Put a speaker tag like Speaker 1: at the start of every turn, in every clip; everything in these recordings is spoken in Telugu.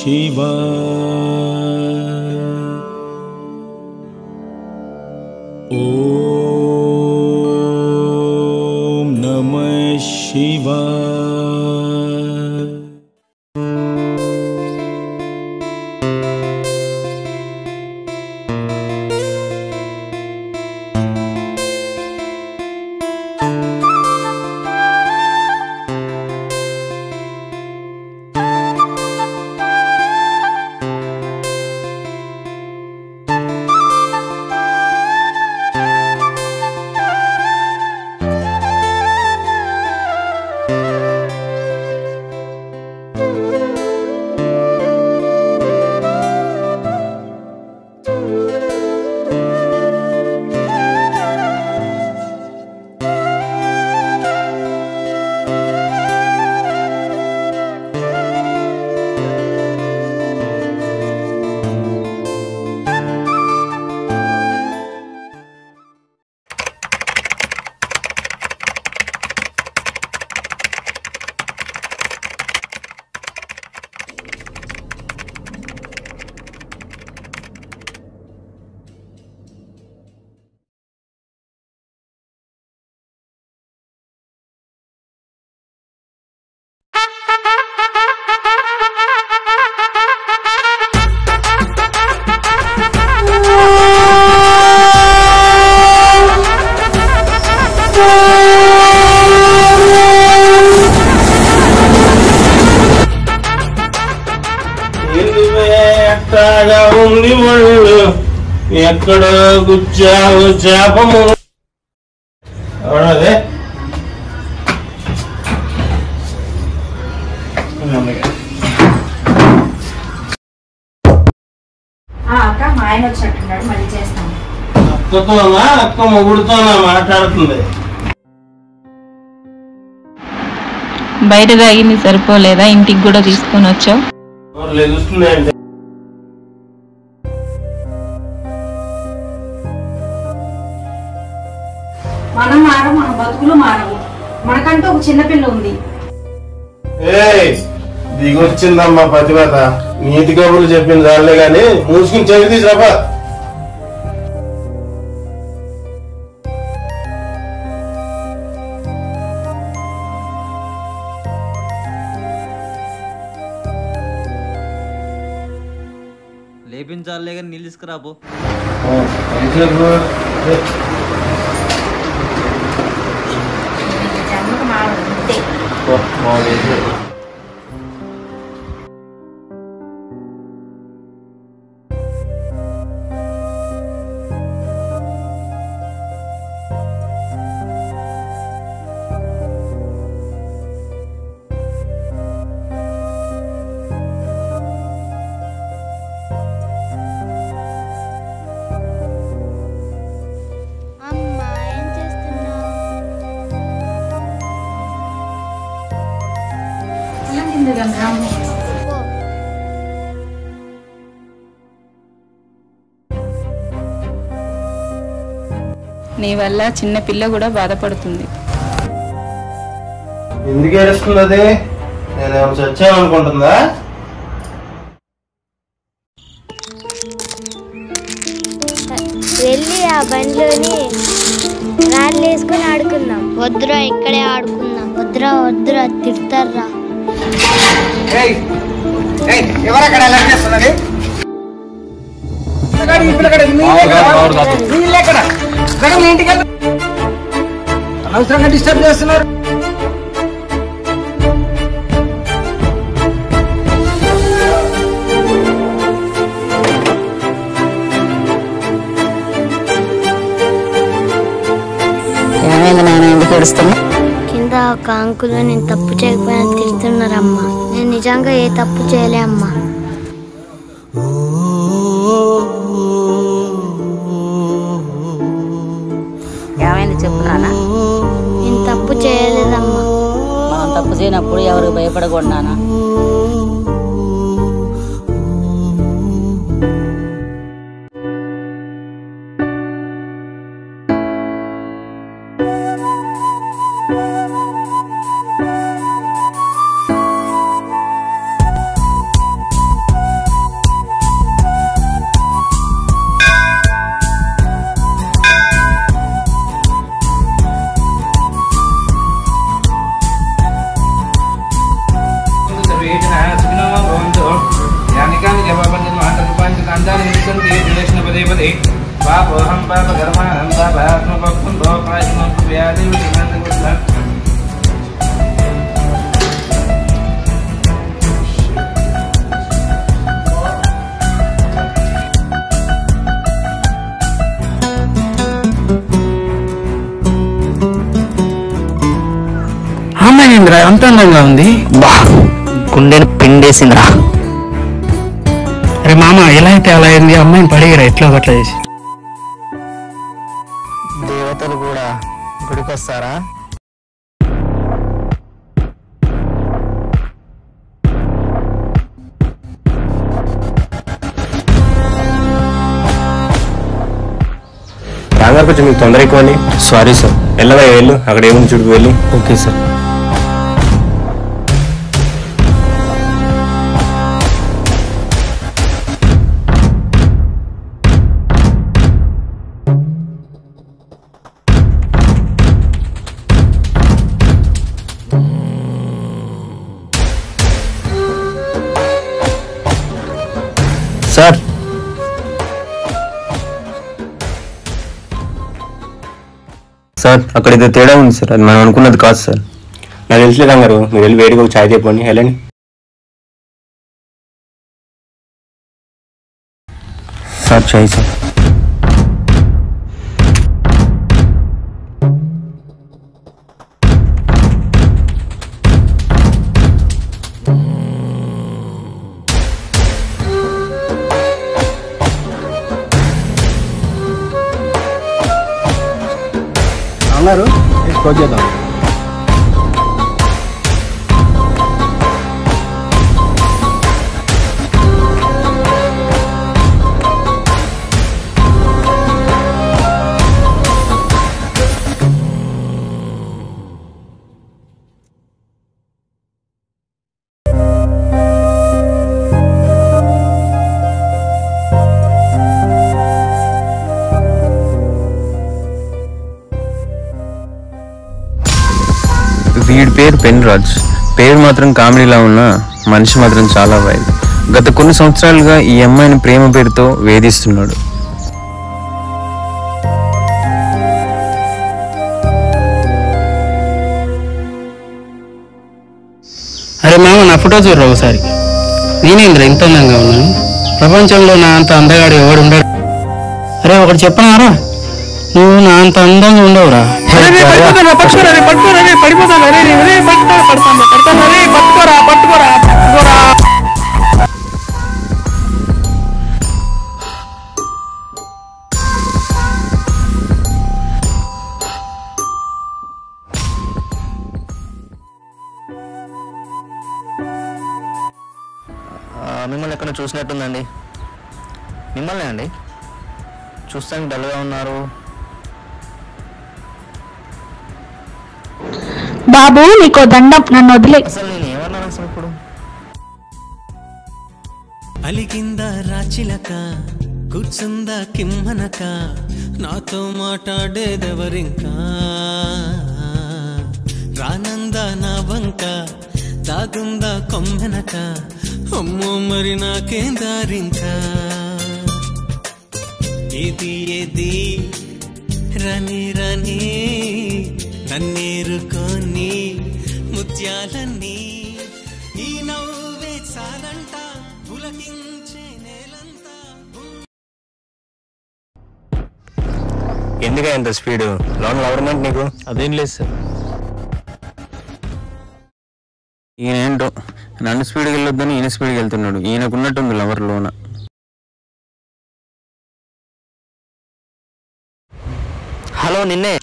Speaker 1: శివాయ. ఓం నమః శివాయ.
Speaker 2: ఉంది ఒళ్ళు ఎక్కడో గుచ్చావు చేపము. ఎవడదే?
Speaker 3: అక్క మా ఆయన వచ్చినట్టున్నాడు, మళ్ళీ చేస్తాను.
Speaker 2: అక్కతోనా అక్క మొగుడుతోనా మాట్లాడుతుంది?
Speaker 4: బయట తాగింది సరిపోలేదా, ఇంటికి కూడా తీసుకొని వచ్చావు?
Speaker 2: లెగుస్తున్నాయంటే
Speaker 3: మనం మారం, మన బతుకులు మారవు. మనకంటూ ఒక చిన్నపిల్ల ఉంది.
Speaker 2: దిగొచ్చిందమ్మా పతివత. నీతి కబుర్లు చెప్పింది చాలే గాని మూసుకుని చెవి తీసిరాపా.
Speaker 5: లేపించాలే కానీ నీళ్ళు తీసుకురాబో.
Speaker 4: నీ వల్ల చిన్న పిల్ల కూడా బాధపడుతుంది.
Speaker 2: ఎందుకు ఏడుస్తుంది అది? నేనేమో చచ్చామనుకుంటుందా?
Speaker 6: వెళ్ళి ఆ బండిలోని రాళ్ళు వేసుకొని ఆడుకుందాం. వద్దురా, ఇక్కడే ఆడుకుందాం. వద్దురా వద్దురా, తిడతారా.
Speaker 7: ఎవరక్కడ చేస్తున్నది? ఇంటికి అనవసరంగా డిస్టర్బ్ చేస్తున్నారు.
Speaker 6: కింద ఒక అంకులు నేను తప్పు చేయకపోయినా తిడుతున్నారమ్మా. నేను నిజంగా ఏ తప్పు చేయలే అమ్మా.
Speaker 8: ఏమైంది చెప్పు నాన్న.
Speaker 6: నేను తప్పు చేయలేదమ్మా.
Speaker 8: మనం తప్పు చేయనప్పుడు ఎవరికి భయపడకూడదు నాన్న.
Speaker 5: అందాన్ని నిలుస్తుంది దినేష్ణ పదే పదే పాపోహం పాప గర్మానం పాపాత్మపక్షం భోపాయనం వ్యాధి
Speaker 7: అమ్మాయింద్రా అంత అందంగా ఉంది.
Speaker 9: గుండెను పిండేసిందిరా.
Speaker 7: అరే మామ ఎలా అయితే అలా అయింది, అమ్మాయిని పడిగిరా ఎట్లా అట్లా చేసి.
Speaker 9: దేవతలు కూడా గుడికొస్తారా?
Speaker 2: రాగారు కొంచెం మీకు తొందర ఎక్కువ. Sorry sir. వెళ్ళవా వెళ్ళు, అక్కడ ఏముంది చూడుకు వెళ్ళి. Okay sir. సార్ సార్ అక్కడ ఏదో తేడా ఉంది సార్, అది మనం అనుకున్నది కాదు సార్. నాకు తెలుసులేదు గారు, మీరు వెళ్ళి వేడిగా ఒక ఛాయ్ చెప్పండి. వెళ్ళండి సార్. ఛాయ్ సార్. అన్నారు క్లోజ్ చేద్దాం. వీడి పేరు పెన్రాజ్. పేరు మాత్రం కామెడీలా ఉన్న మనిషి మాత్రం చాలా వైల్డ్. గత కొన్ని సంవత్సరాలుగా ఈ అమ్మాయిని ప్రేమ పేరుతో వేధిస్తున్నాడు.
Speaker 7: అరే మామ నా ఫోటో చూడరా ఒకసారి. నేనేంద్ర ఇంత అందంగా ఉన్నాను, ప్రపంచంలో నా అంత అందగాడు ఎవడు ఉండడు. అరే ఒకటి చెప్పనారా, నువ్వు నా అంత అందంగా ఉండవురా.
Speaker 9: మిమ్మల్ని ఎక్కడ చూసినట్టుందండి. మిమ్మల్ని అండి, చూస్తానికి డల్గా ఉన్నారు.
Speaker 4: బాబు నీకో దండం, నన్ను వదిలే.
Speaker 9: అసలు నేను ఏమన్నాను అసలు ఇప్పుడు?
Speaker 1: అలిగిందా రాచిలక, కూర్చుందా కిమ్మనక, నాతో మాట్లాడేదెవరింకా, రానందా నా వంక, దాగుందా కొమ్మెనక, అమ్మో మరి నాకేం దారింకా, ఏది ఏది రని రని నన్నేరుకొని ముత్యాలన్నీ, ఈ నవ్వే చాలంట పులకించే నేలంతా.
Speaker 2: ఎందుక ఎంత స్పీడు? లోన్ గవర్నమెంట్ నీకు
Speaker 9: అదేం లేదు సార్.
Speaker 2: ఈయన ఏంటో నన్ను స్పీడ్కి వెళ్ళొద్దని ఈయన స్పీడ్కి వెళ్తున్నాడు. ఈయనకున్నట్టుంది లవర్ లోన.
Speaker 9: హలో నిన్నే.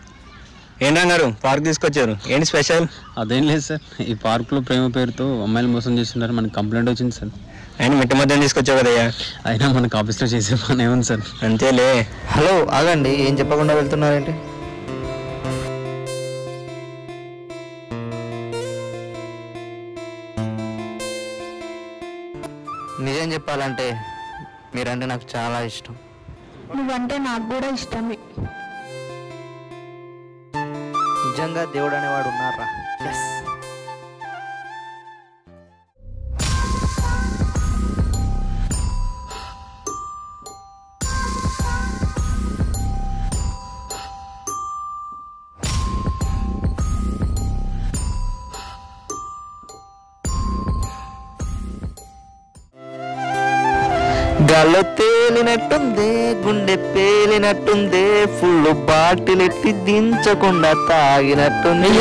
Speaker 2: ఏంటన్నారు పార్క్ తీసుకొచ్చారు, ఏంటి స్పెషల్?
Speaker 10: అదేం లేదు సార్, ఈ పార్కులో ప్రేమ పేరుతో అమ్మాయిలు మోసం చేస్తున్నారు, మనకి కంప్లైంట్ వచ్చింది సార్.
Speaker 2: ఆయన మిట్ట మధ్యలో తీసుకొచ్చావు కదయ్యా.
Speaker 10: అయినా మనకు ఆఫీస్లో చేసే పని ఏముంది సార్.
Speaker 2: అంతేలే.
Speaker 9: హలో ఆగండి, ఏం చెప్పకుండా వెళ్తున్నారేంటి? నిజం చెప్పాలంటే మీరంటే నాకు చాలా ఇష్టం.
Speaker 4: నువ్వంటే నాకు కూడా ఇష్టమే.
Speaker 9: నిజంగా దేవుడు అనేవాడు ఉన్నారా? ఎస్. గాల్లో తేలినట్టుందే, గుండె పేలినట్టుందే, ఫుల్ బాటిల్ ఎత్తి దించకుండా తాగినట్టుంది.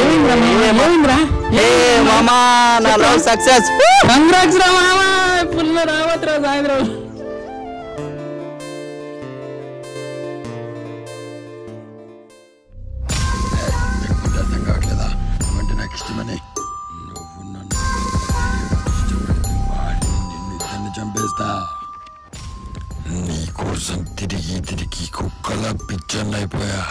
Speaker 9: హే మామా, నా లవ్ సక్సెస్.
Speaker 7: కంగ్రాట్స్ రా మామా, ఫుల్ రావట్రా సాయంత్రం.
Speaker 11: నీకోసం తిరిగి తిరిగి కుక్కల పిచ్చర్లైపోయా.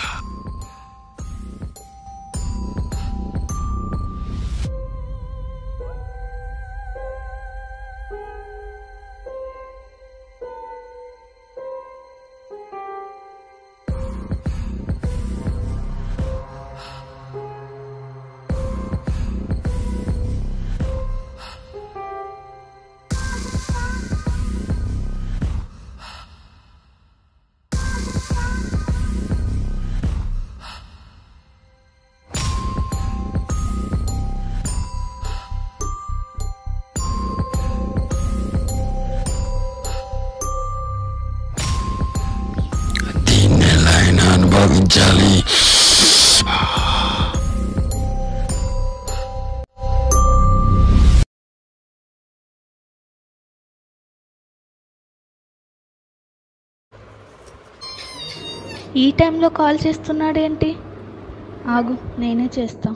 Speaker 11: అనుభవించాలి.
Speaker 4: ఈ టైంలో కాల్ చేస్తున్నాడేంటి? ఆగు, నేనే చేస్తా.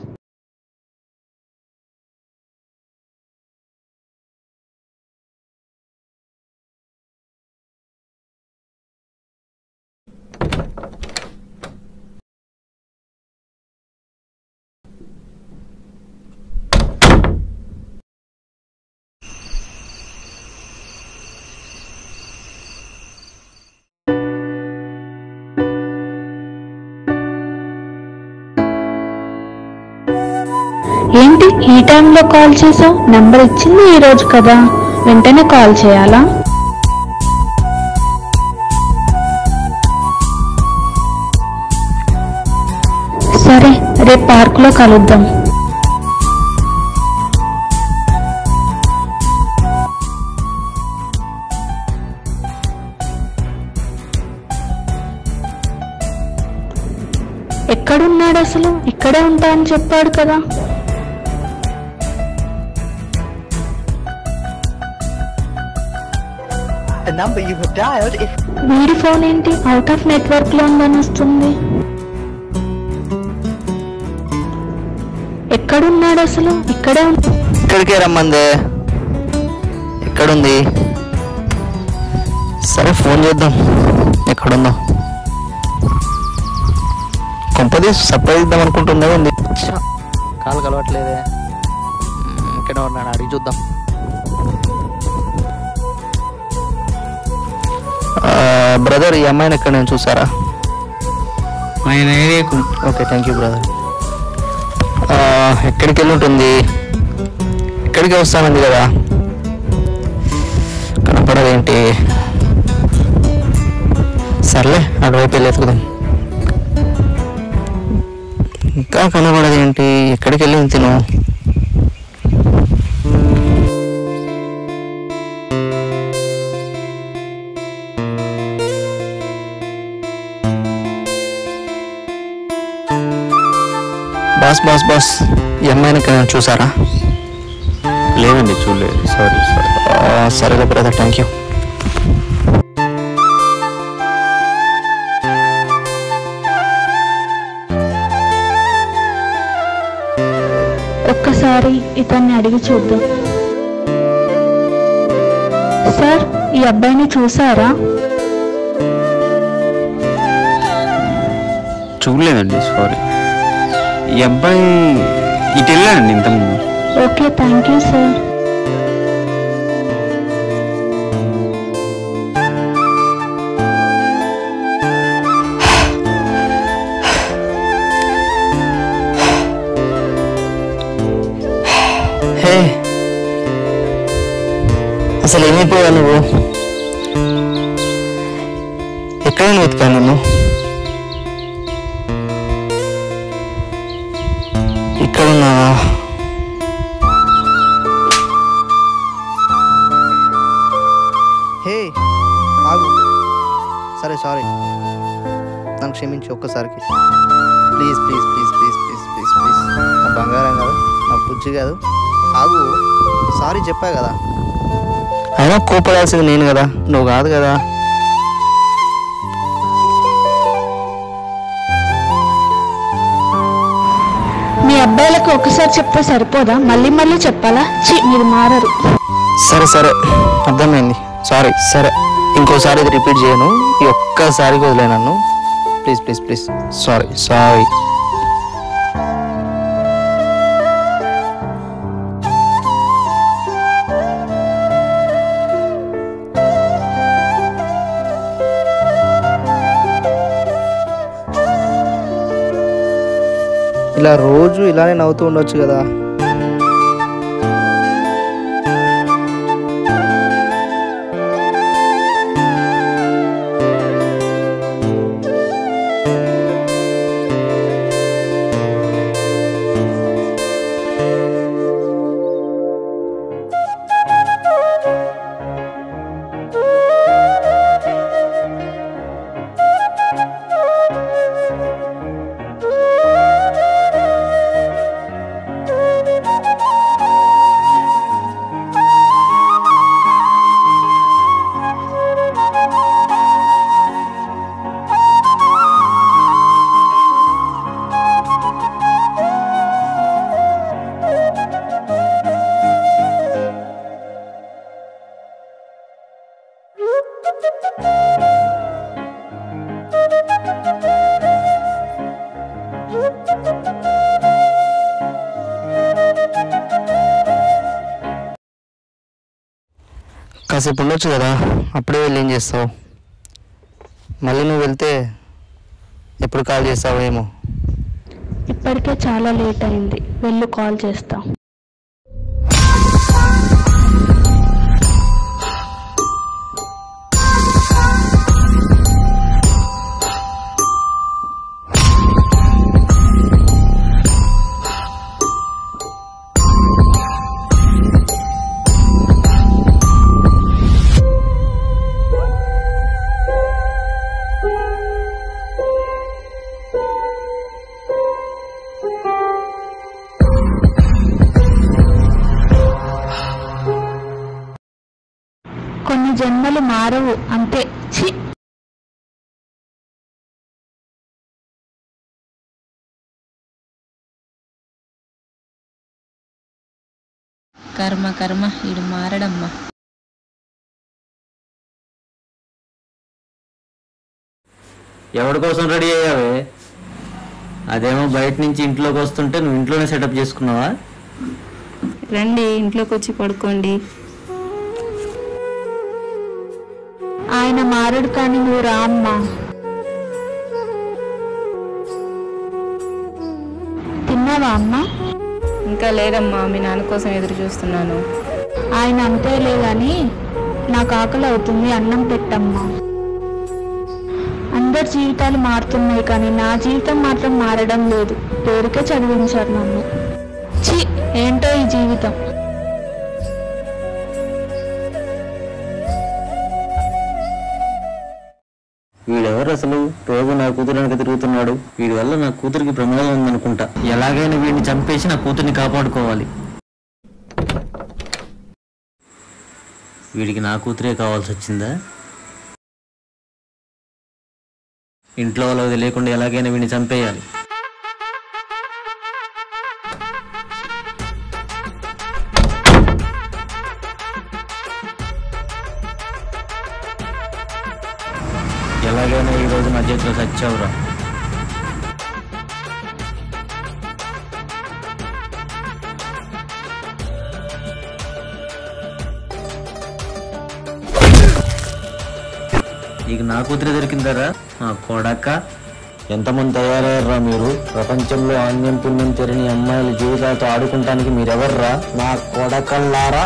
Speaker 4: ఏంటి ఈ టైంలో కాల్ చేసావు? నెంబర్ ఇచ్చింది ఈ రోజు కదా, వెంటనే కాల్ చేయాలా? సరే, రేపు పార్కులో కలుద్దాం. ఎక్కడున్నాడు అసలు? ఇక్కడే ఉంటా అని చెప్పాడు కదా. వీడి ఫోన్ ఏంటి అవుట్ ఆఫ్ నెట్వర్క్ లో ఉందని వస్తుంది? ఎక్కడున్నాడు అసలు? ఇక్కడే
Speaker 9: ఇక్కడికే రమ్మందే. ఎక్కడుంది? సరే ఫోన్ చేద్దాం, ఎక్కడుందో. కొంపది సర్ప్రైజ్ ఇద్దాం అనుకుంటుందా ఉంది. కాలు కలవట్లేదే. ఇక్కడ ఉన్నాడు, అడిగి చూద్దాం. బ్రదర్, ఈ అమ్మాయిని ఎక్కడ నేను చూసారా?
Speaker 7: ఆయన ఏరియాకు.
Speaker 9: Okay, thank you brother. ఎక్కడికి వెళ్ళి ఉంటుంది? ఇక్కడికే వస్తానంది కదా, కనపడదేంటి? సర్లే, అటువైపు వెళ్ళి ఎత్తుకుదాం. ఇంకా కనపడదేంటి? ఎక్కడికి వెళ్ళి తిను? బాస్ బాస్ బాస్, ఈ అమ్మాయిని చూసారా?
Speaker 2: లేదండి, చూడలేదు. సారీ.
Speaker 9: సరేలే బ్రదర్, థ్యాంక్ యూ.
Speaker 4: ఒక్కసారి ఇతన్ని అడిగి చూద్దాం. సార్, ఈ అబ్బాయిని చూసారా?
Speaker 2: చూడలేదండి, సారీ. ఈ అబ్బాయి ఇటు వెళ్ళానండి ఇంతకుముందు.
Speaker 4: Okay, thank you sir.
Speaker 9: హే, అసలు ఏమైపోయా నువ్వు? ఎక్కడ వెతికా నిన్ను? ఇక్కడున్నావా? హే, సారీ నన్ను క్షమించి ఒక్కసారికి please please please please please please please నా బంగారం కాదు, నా బుజ్జి కాదు, ఆగు. సారీ చెప్పా కదా, అయినా కోపడాల్సింది నేను కదా, నువ్వు కాదు కదా.
Speaker 4: మీ అబ్బాయిలకు ఒకసారి చెప్తే సరిపోదా? మళ్ళీ మళ్ళీ చెప్పాలా? మీరు మారరు.
Speaker 9: సరే సరే అర్థమైంది, సారీ. సరే ఇంకోసారి ఇది రిపీట్ చేయను, ఈ ఒక్కసారికి వదిలే నన్ను please please please. Sorry sorry. ఇలా రోజు ఇలానే నవ్వుతూ ఉండొచ్చు కదా. కాసేపు ఉండొచ్చు కదా, అప్పుడే వెళ్ళి ఏం చేస్తావు? మళ్ళీ నువ్వు వెళ్తే ఎప్పుడు కాల్ చేస్తావు ఏమో.
Speaker 4: ఇప్పటికే చాలా లేట్ అయింది, వెళ్ళు కాల్ చేస్తా. కొన్ని జన్మలు మారవు అంతే. ఛీ.
Speaker 12: కర్మ కర్మ, ఈడు మారడమ్మా.
Speaker 2: ఎవరి కోసం రెడీ అయ్యావే? అదేమో బయట నుంచి ఇంట్లోకి వస్తుంటే నువ్వు ఇంట్లోనే సెటప్ చేసుకున్నావా?
Speaker 12: రండి ఇంట్లోకి వచ్చి పడుకోండి.
Speaker 4: ఆయన మారడు కానీ నువ్వు రా అమ్మా. తిన్నావా అమ్మా?
Speaker 12: ఇంకా లేదమ్మా, మీ నాన్న కోసం ఎదురు చూస్తున్నాను.
Speaker 4: ఆయన అంతేలే గాని నాకు ఆకలి అవుతుంది, అన్నం పెట్టమ్మా. అందరి జీవితాలు మారుతున్నాయి కానీ నా జీవితం మాత్రం మారడం లేదు. పేరుకే చదివించారు నన్ను. ఛీ, ఏంటో ఈ జీవితం.
Speaker 2: వీడెవరు అసలు? రోజు నా కూతురు వెనక తిరుగుతున్నాడు. వీడి వల్ల నా కూతురికి ప్రమాదం ఉందనుకుంటా. ఎలాగైనా వీడిని చంపేసి నా కూతుర్ని కాపాడుకోవాలి. వీడికి నా కూతురే కావాల్సి వచ్చిందా? ఇంట్లో వాళ్ళకి తెలియకుండా ఎలాగైనా వీడిని చంపేయాలి. ఎలాగైనా ఈరోజు నా చేతిలో చచ్చావురా. ఇక నా కూతురే దొరికిందారా నా కొడక. ఎంతమంది తయారయ్యారా మీరు? ప్రపంచంలో అన్యం పుణ్యం తెరని అమ్మాయిల జీవితాలతో ఆడుకుంటానికి మీరెవర్రా నా కొడకల్లారా?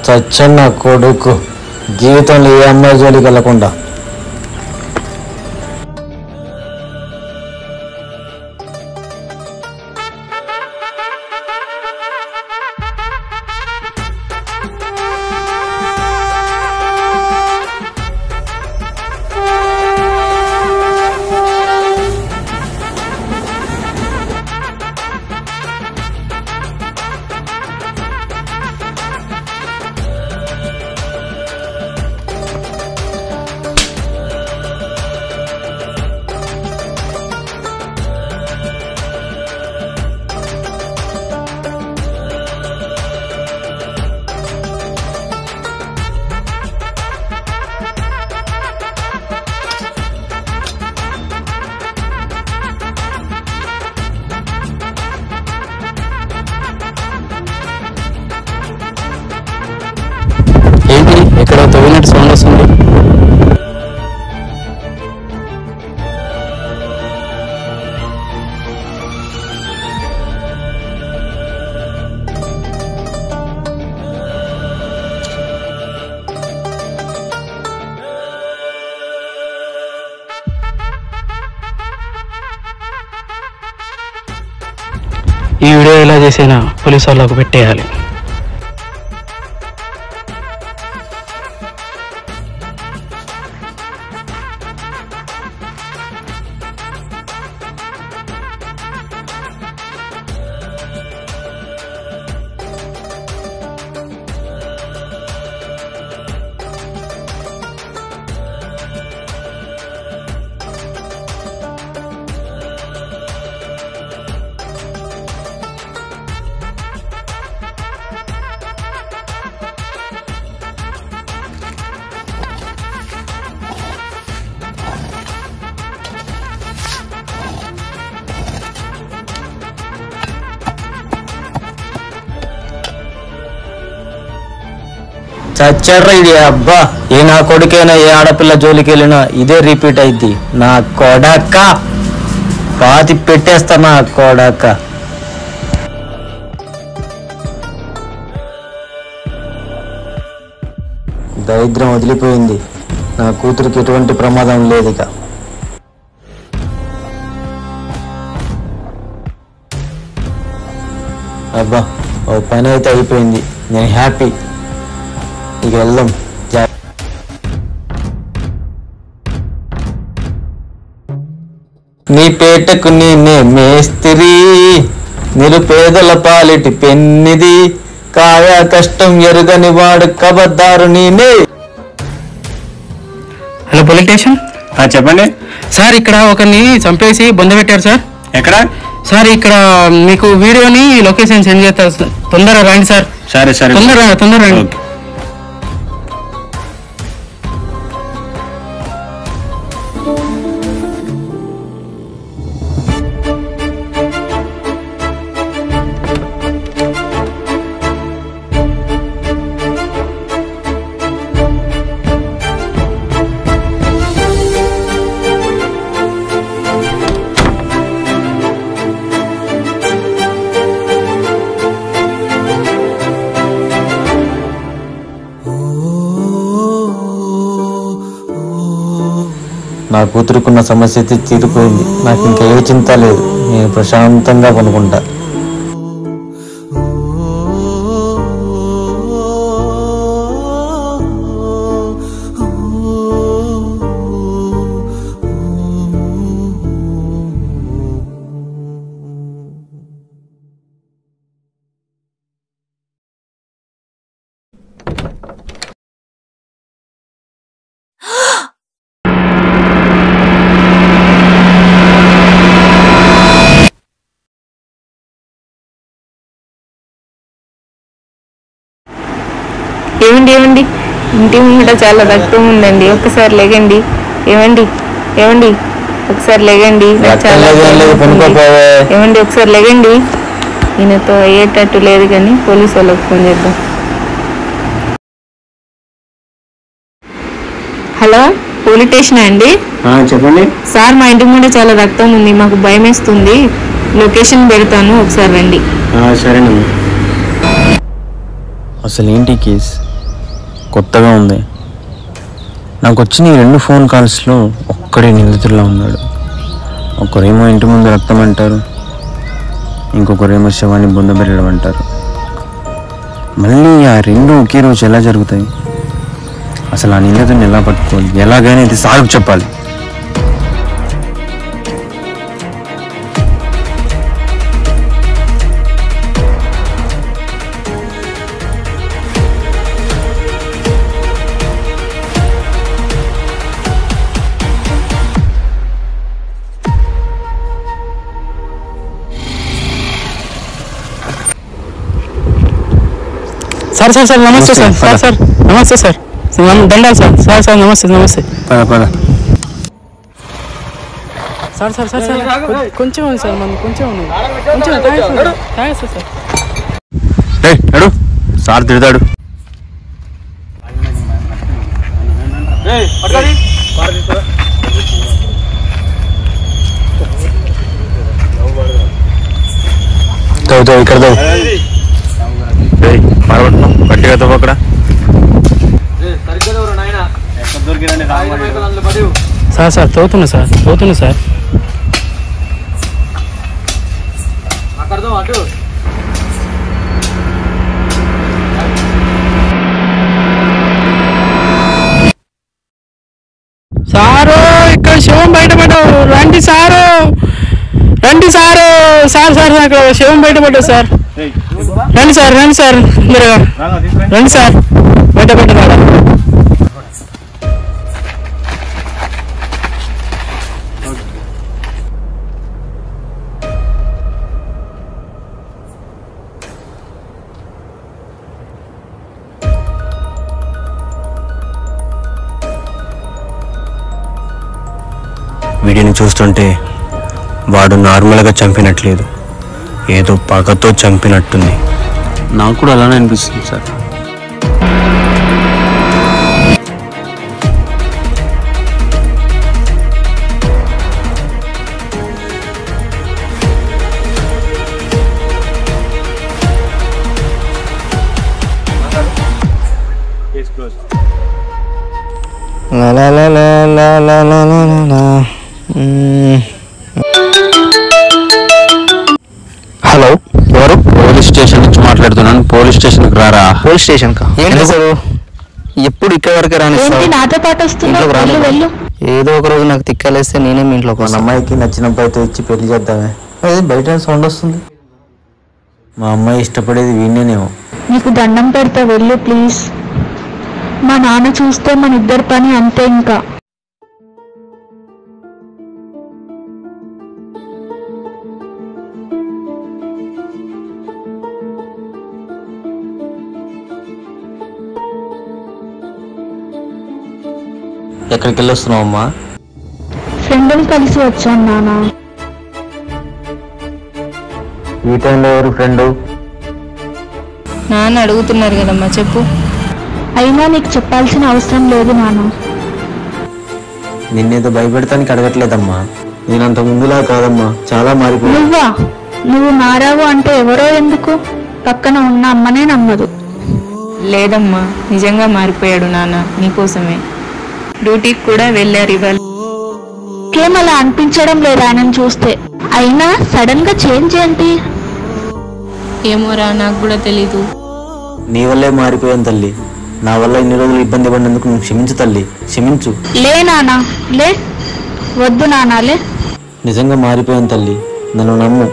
Speaker 2: చచ్చన్న కొడుకు జీవితంలో ఏ అమ్మాయి జోలికి వెళ్ళకుండా.
Speaker 7: ఏంటి ఇక్కడ తవ్వినట్టు సౌండ్ వస్తుంది? ఈ వీడియో ఎలా చేసినా పోలీసు వాళ్ళకు పెట్టేయాలి.
Speaker 2: చచ్చర్రా ఇది అబ్బా. ఏ నా కొడుకైనా ఏ ఆడపిల్ల జోలికి వెళ్ళినా ఇదే రిపీట్ అయింది. నా కొడక పాతి పెట్టేస్తా నా కొడక. దరిద్రం వదిలిపోయింది. నా కూతురికి ఎటువంటి ప్రమాదం లేదు ఇక. అబ్బా ఓ పని అయితే అయిపోయింది. నేను హ్యాపీ. ఇక వెళ్దాం. నీ పేటకు నేనే మేస్త్రి, నిరుపేదల పాలిటి పెన్నిది, కాయా కష్టం ఎరుగని వాడు కబద్దారు నేనే.
Speaker 7: Hello police station.
Speaker 10: చెప్పండి
Speaker 7: సార్, ఇక్కడ ఒకరిని చంపేసి బొంద పెట్టారు సార్.
Speaker 10: ఎక్కడ
Speaker 7: సార్? ఇక్కడ మీకు వీడియోని లొకేషన్ సెండ్ చేస్తారు సార్. తొందరగా రండి సార్.
Speaker 10: సరే సరే
Speaker 7: తొందరగా రండి.
Speaker 2: నా కూతురుకున్న సమస్య అయితే తీరిపోయింది. నాకు ఇంకా ఏ చింత లేదు. నేను ప్రశాంతంగా కొనుక్కుంటా.
Speaker 12: ఏమండి ఏమండి, ఇంటి ముంగట చాలా రక్తం ఉందండి, ఒక్కసారి లేగండి. ఏమండి ఏమండి, ఒకసారి లేగండి. ఏమండి ఒకసారి లేగండి. ఈయనతో అయ్యేటట్టు లేదు కానీ పోలీసు వాళ్ళకి ఫోన్ చేద్దాం. హలో, పోలీస్ స్టేషన్ అండి?
Speaker 7: చెప్పండి
Speaker 12: సార్, మా ఇంటి ముందు చాలా రక్తం ఉంది, మాకు భయం వేస్తుంది. లొకేషన్ పెడతాను, ఒకసారి రండి.
Speaker 7: సరేనమ్మా.
Speaker 2: అసలు ఏంటి కేసు?
Speaker 10: కొత్తగా ఉంది. నాకు వచ్చిన ఈ 2 ఫోన్ కాల్స్లో ఒక్కడే నిందితుల్లో ఉన్నాడు. ఒకరేమో ఇంటి ముందు రక్తం అంటారు, ఇంకొకరేమో శవాన్ని బొందబెట్టడం అంటారు. మళ్ళీ ఆ 2 ఒకే రోజు ఎలా జరుగుతాయి? అసలు ఆ నిందితుడిని ఎలా పట్టుకోవాలి? ఎలాగైనా ఇది సాగు చెప్పాలి.
Speaker 7: సార్ సార్ నమస్తే సార్. సార్ సార్ నమస్తే సార్. దండాలు సార్. సార్ సార్ నమస్తే నమస్తే. సార్ సార్ సార్ సార్ కొంచెం ఉంది సార్, మనం కొంచెం ఉంది, కొంచెం తాగేస్తా సార్.
Speaker 10: నడు, సార్ తిడతాడు. ఇక్కడ గట్టిగా తవ్వు అక్కడ.
Speaker 7: సార్ సార్ తోతున్నా సార్, తోతున్నా సార్. సారు ఇక్కడ శవం బయటపడ్డావు, రండి సారు, రండి సారు. సార్ సార్ అక్కడ శవం బయటపడ్డావు సార్. రండి సార్, రండి సార్, మీరుగా రండి సార్, బయటపడ్డా.
Speaker 10: వీడిని చూస్తుంటే వాడు నార్మల్గా చంపినట్లేదు, ఏదో పగతో చంపినట్టుంది. నాకు కూడా అలానే అనిపిస్తుంది సార్. హలో, ఎవరు? పోలీస్ స్టేషన్ నుంచి మాట్లాడుతున్నాను. పోలీస్ స్టేషన్కి రారా.
Speaker 9: పోలీస్ స్టేషన్ కా? ఎప్పుడు ఇక్కడ వరకే రాని
Speaker 4: నాతో పాటు వస్తున్నా.
Speaker 9: ఏదో ఒక రోజు నాకు తిక్కలేస్తే నేనే మీ ఇంట్లోకి
Speaker 2: మా అమ్మాయికి నచ్చిన అబ్బాయితో ఇచ్చి పెళ్లి చేద్దామే. అది బయట సౌండ్ వస్తుంది. మా అమ్మాయి ఇష్టపడేది వీణేనేమో.
Speaker 4: నీకు దండం పెడతా, వెళ్ళు ప్లీజ్. మా నాన్న చూస్తే మన ఇద్దరి పని అంతే. ఇంకా
Speaker 2: ఎక్కడికి వెళ్ళొస్తున్నావు అమ్మా?
Speaker 4: ఫ్రెండ్ని కలిసి వచ్చాను నాన్న.
Speaker 2: ఈ టైంలో ఎవరు ఫ్రెండు?
Speaker 12: నాన్న అడుగుతున్నారు కదమ్మా, చెప్పు.
Speaker 4: అయినా నీకు చెప్పాల్సిన అవసరం లేదు నాన్న.
Speaker 2: నిన్నేదో భయపెడతానికి అడగట్లేదమ్మా. నేనంత ముందులా కాదమ్మా, చాలా మారిపోయి.
Speaker 4: నువ్వు మారావు అంటే ఎవరో ఎందుకు? పక్కన ఉన్న అమ్మనే నమ్మదు.
Speaker 12: లేదమ్మా, నిజంగా మారిపోయాడు నాన్న, నీకోసమే. డ్యూటీకి కూడా వెళ్ళారు ఇవాళ.
Speaker 4: అలా అనిపించడం లేదు ఆయనను చూస్తే. అయినా సడన్ గా చేంజ్ ఏంటి?
Speaker 12: ఏమోరా, నాకు కూడా తెలీదు.
Speaker 2: నీ వల్లే మారిపోయాను తల్లి. నా వల్ల ఇన్ని రోజులు ఇబ్బంది పడినందుకు నువ్వు క్షమించు తల్లి, క్షమించు.
Speaker 4: లే నాన్న, లే, వద్దు నాన్న, లే.
Speaker 2: నిజంగా మారిపోయాను తల్లి, నన్ను నమ్ము.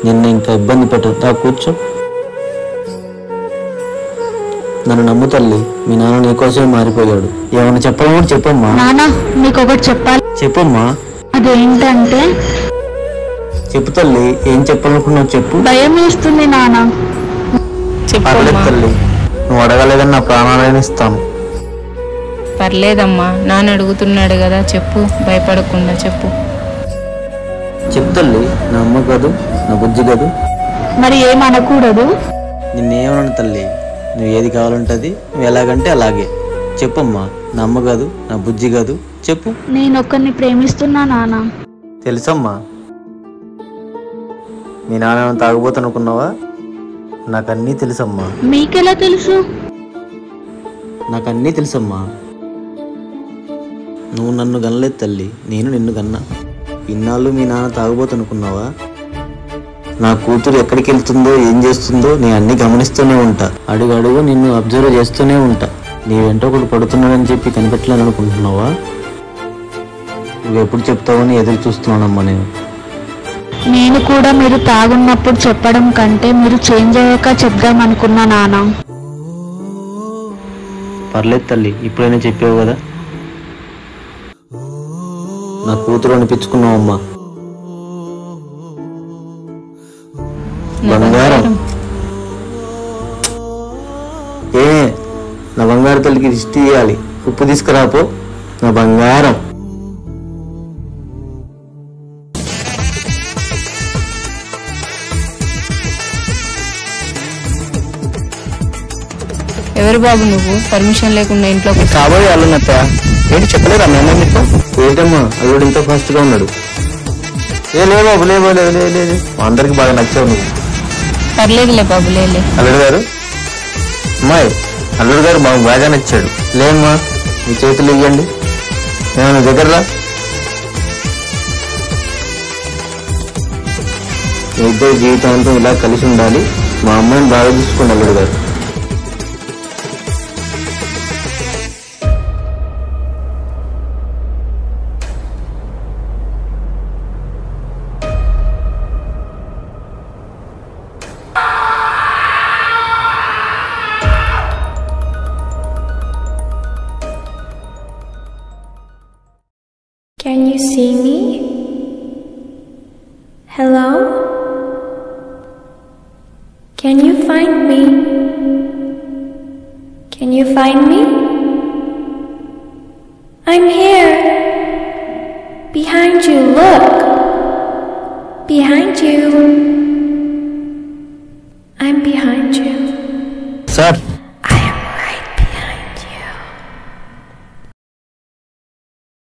Speaker 2: నిన్న ఇంకా ఇబ్బంది పెట్టు. కూర్చో, నన్ను నమ్ము తల్లి. మీ నాన్న నీకోసమే మారిపోయాడు. ఏమన్నా చెప్పాలి? చెప్పమ్మా.
Speaker 4: నాన్న, నీకు ఒకటి చెప్పాలి.
Speaker 2: చెప్పమ్మా.
Speaker 4: అదేంటంటే,
Speaker 2: చెప్పు తల్లి, ఏం చెప్పాలనుకున్నావు చెప్పు.
Speaker 4: భయం వేస్తుంది నాన్న.
Speaker 2: పర్లేదు తల్లి, నువ్వు అడగలేదని నా ప్రాణాలను ఇస్తాను.
Speaker 12: పర్లేదమ్మా, నాన్న అడుగుతున్నాడు కదా, చెప్పు, భయపడకుండా చెప్పు.
Speaker 2: చెప్పు తల్లి, నా అమ్మ కాదు, నా బుజ్జి కాదు.
Speaker 4: మరి ఏమనకూడదు?
Speaker 2: నిన్నేమన్నాను తల్లి, నువ్వు ఏది కావాలంటది, నువ్వు ఎలాగంటే అలాగే. చెప్పమ్మా, నా అమ్మ కాదు, నా బుజ్జి కాదు, చెప్పు.
Speaker 4: నేను ఒక్కరిని ప్రేమిస్తున్నా నాన్న.
Speaker 2: తెలుసమ్మా. మీ నాన్న తాగుబోతనుకున్నావా? నాకన్నీ తెలుసమ్మా.
Speaker 4: మీకెలా తెలుసు?
Speaker 2: నాకు అన్నీ తెలుసమ్మా. నువ్వు నన్ను గనలేదు తల్లి, నేను నిన్ను గన్నా. ఇన్నాళ్ళు మీ నాన్న తాగుబోతనుకున్నావా? నా కూతురు ఎక్కడికి వెళ్తుందో ఏం చేస్తుందో నేను అన్నీ గమనిస్తూనే ఉంటా. అడుగు అడుగు నిన్ను అబ్జర్వ్ చేస్తూనే ఉంటా. నీ వెంట ఒకటి పడుతున్నాడని చెప్పి కనిపెట్టలేను అనుకుంటున్నావా? నువ్వెప్పుడు చెప్తావని ఎదురు చూస్తున్నానమ్మా నేను.
Speaker 4: నేను కూడా మీరు తాగున్నప్పుడు చెప్పడం కంటే మీరు చేంజ్ అయ్యాక చెప్దాం అనుకున్నా నాన్న.
Speaker 2: పర్లేదు తల్లి, ఇప్పుడైనా చెప్పావు కదా. నా కూతురు అనిపించుకున్నావమ్మా. బంగారం ఏ నా బంగారు తల్లికి దిష్టి తీయాలి. ఉప్పు తీసుకురాపో నా బంగారం.
Speaker 12: ఎవరు బాబు నువ్వు పర్మిషన్ లేకుండా ఇంట్లో
Speaker 2: కాబోయే అల్లున్నత్త ఏంటి చెప్పలేదా మేము మీకు? ఏంటమ్మా అల్లుడు ఇంత ఫాస్ట్ గా ఉన్నాడు? బాబు లేదు అందరికి బాగా నచ్చావు నువ్వు.
Speaker 12: పర్లేదులే బాబు లేలే.
Speaker 2: అల్లుడు గారు అమ్మాయి అల్లుడు గారు మాకు బాగా నచ్చాడు. లేమ్మా మీ చేతులు ఇవ్వండి. నేను దగ్గరలా మీ ఇద్దరు జీవితాంతం ఇలా కలిసి ఉండాలి. మా అమ్మాయిని బాగా చూసుకోండి అల్లుడు గారు.
Speaker 13: Can you see me? Hello? Can you find me? Can you find me? I'm here. Behind you, look. Behind you. I'm behind you.
Speaker 2: Sir.